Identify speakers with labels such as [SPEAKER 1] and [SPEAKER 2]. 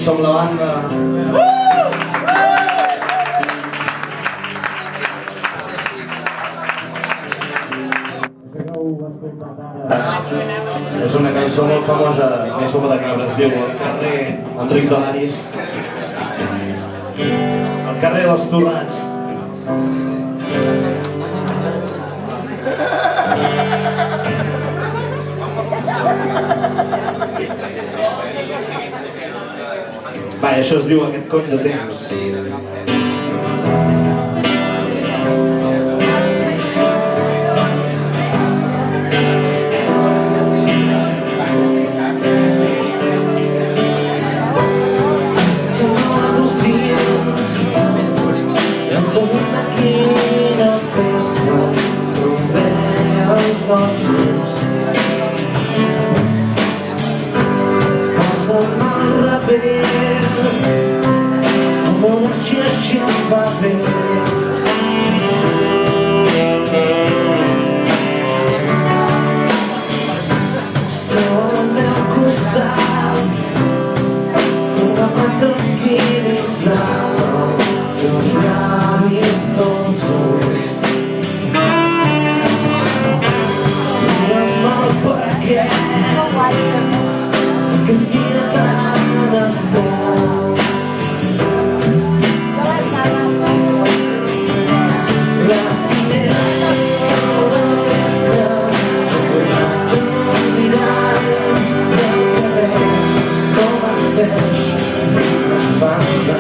[SPEAKER 1] som la banda. És una cançó molt famosa, més famosa que es diu El carrer Enric Dolaris. El carrer dels Torrats. Va, això es diu Aquest cony de temps. Els amarrapers amb una xeixa en paper. Seu al meu costat una mà tranquil·litzant els llavis dels ulls. Que em tira tant esclar. La finestra s'ha mirant del carrer com el peix m'espanta.